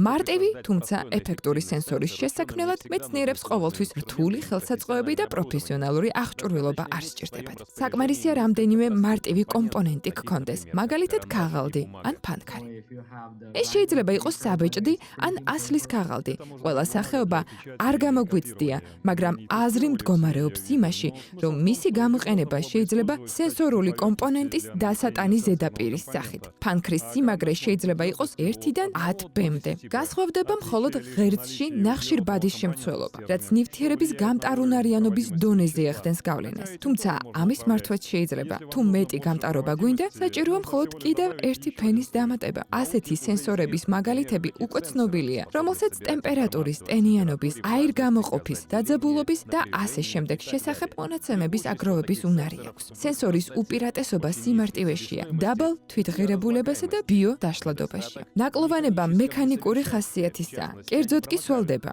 მარტივი, თუმცა ეფექტური სენსორის შესაქმნელად მეცნიერებს ყოველთვის რთული ხელსაწყოები და პროფესიონალური აღჭურვილობა არ სჭირდებათ. საკმარისია რამდენიმე მარტივი კომპონენტი გქონდეს, მაგალითად ქაღალდი ან ფანქარი. ეს შეიძლება იყოს საბეჭდი ან ასლის ქაღალდი. ყველა სახეობა არ გამოგვიცდია, მაგრამ აზრი მდგომარეობს იმაში, რომ მისი გამოყენება შეიძლება სენსორული კომპონენტის დასატანის ზედაპირის სახით. ფანქრის სიმაგრე შეიძლება იყოს 1-დან 10 ბმ-მდე. გასხვავდება მხოლოდ ღერცში ნახშირბადის შემცველობა, რაც ნივთიერების გამტარუნარიანობის დონეზე ახდენს გავლენას. თუმცა ამის მართვაც შეიძლება. თუ მეტი გამტარობა გვინდა, საჭიროა მხოლოდ კიდევ ერთი ფენის დამატება. ასეთი სენსორების მაგალითები უკვე ცნობილია, რომელსაც ტემპერატურის, ტენიანობის, აირგამოყოფის, დაძაბულობის და ასე შემდეგ შესახებ მონაცემების აგროვების უნარი აქვს. სენსორის უპირატესობა სიმარტივეშია, დაბალ თვითღირებულებასა და ბიო დაშლადობაშია. ნაკლოვანება მექანიკური ხასიათისაა, კერძოდ კი სვალდება.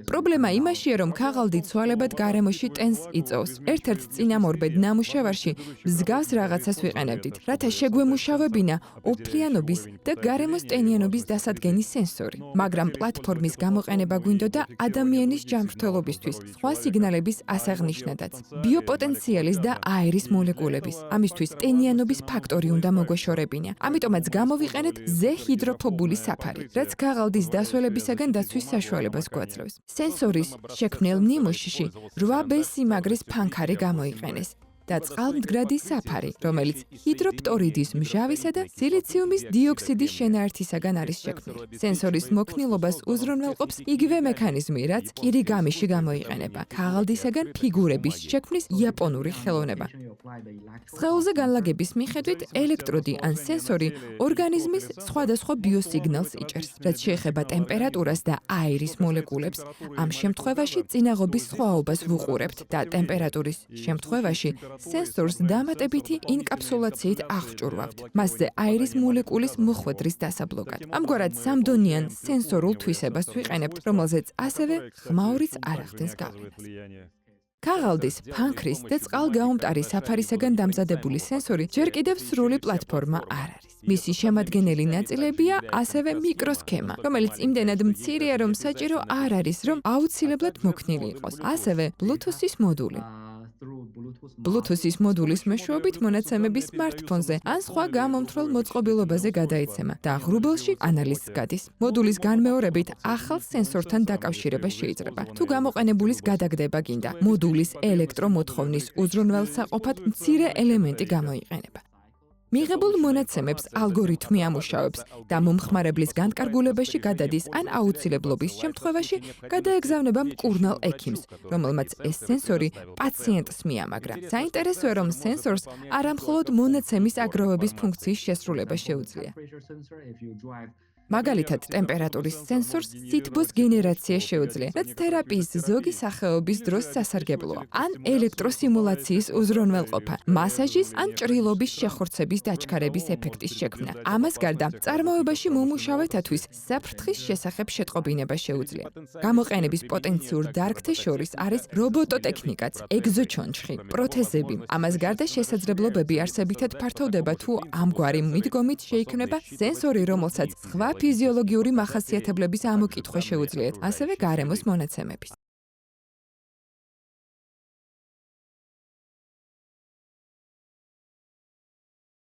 პრობლემა იმაშია, რომ ქაღალდი ცვალებად გარემოში ტენს იწოვს. ერთ-ერთ წინამორბედ ნამუშევარში მსგავს რაღაცას ვიყენებდით, რათა შეგვემუშავებინა ოფლიანობის და გარემოს ტენიანობის დასადგენის სენსორი. მაგრამ პლატფორმის გამოყენება გვინდოდა ადამიანის ჯანმრთელობისთვის, სხვა სიგნალების ასაღნიშნადაც, ბიოპოტენციალის და აერის მოლეკულების. ამისთვის ტენიანობის ფაქტორი უნდა მოგვეშორებინა. ამიტომაც გამოვიყენეთ ზეჰიდროფობული საფარი, რაც ქაღალდის დასველებისაგან დაცვის საშუალებას გვაძლევს. სენსორის შექმნილ ნიმუშში 8B სიმაგრის ფანქარი გამოიყენეს და წყალმდგრადი საფარი, რომელიც ჰიდროფტორიდის მჟავისა და სილიციუმის დიოქსიდის შენაერთისაგან არის შექმნილი. სენსორის მოქნილობას უზრუნველყოფს იგივე მექანიზმი, რაც კირიგამიში გამოიყენება. ქაღალდისაგან ფიგურების შექმნის იაპონური ხელოვნება. სხეულზე განლაგების მიხედვით ელექტროდი ან სენსორი ორგანიზმის სხვადასხვა ბიოსიგნალს იჭერს, რაც შეეხება ტემპერატურას და აირის მოლეკულებს. ამ შემთხვევაში წინაღობის სხვაობას ვუყურებთ და ტემპერატურის შემთხვევაში სენსორს დამატებითი ინკაპსულაციით აღჭურვავთ. მასზე აირის მოლეკულის მოხვედრის დასაბლოკად. ამგვარად სამდონიან სენსორულ თვისებას ვიყენებთ, რომელზეც ასევე ხმაურიც არ ახდენს გავლენას. ქაღალდის, ფანქრის და წყალგაუმტარი საფარისაგან დამზადებული სენსორი ჯერ კიდევ სრული პლატფორმა არ არის. მისი შემადგენელი ნაწილებია ასევე მიკროსქემა, რომელიც იმდენად მცირეა, რომ საჭირო არ არის, რომ აუცილებლად მოქნილი იყოს. ასევე Bluetooth-ის მოდული. Bluetooth-ის მოდულის მეშვეობით მონაცემები smartphone-ზე ან სხვა გამომთრვალ მოწყობილობაზე გადაიცემა და ღრუბელში ანალიზს გადის. მოდულის განმეორებით ახალ სენსორთან დაკავშირება შეიძლება. თუ გამოყენებულის გადაგდება გინდა, მოდულის ელექტრომოთხოვნის უზრუნველსაყოფად მცირე ელემენტი გამოიყენება. მიღებულ მონაცემებს ალგორითმი ამუშავებს და მომხმარებლის განკარგულებაში გადადის ან აუცილებლობის შემთხვევაში გადაეგზავნება მკურნალ ექიმს, რომელმაც ეს სენსორი პაციენტს მიამაგრა. საინტერესოა, რომ სენსორს არა მხოლოდ მონაცემის აგროვების ფუნქციის შესრულება შეუძლია. მაგალითად, ტემპერატურის სენსორს სითბოს გენერაცია შეუძლია, რაც თერაპიის ზოგი სახეობის დროს სასარგებლოა, ან ელექტროსიმულაციის უზრუნველყოფა, მასაჟის ან ჭრილობის შეხორცების დაჩქარების ეფექტის შექმნა. ამას გარდა, წარმოებაში მომუშავეთათვის საფრთხის შესახებ შეტყობინება შეუძლია. გამოყენების პოტენციურ დარგთა შორის არის რობოტოტექნიკაც, ეგზოჩონჩხი, პროთეზები. ამას გარდა შესაძლებლობები არსებითად ფართოვდება, თუ ამგვარი მიდგომით შეიქმნება სენსორი, რომელსაც სხვა ფიზიოლოგიური მახასიათებლების ამოკითხვა შეუძლიათ, ასევე გარემოს მონაცემების.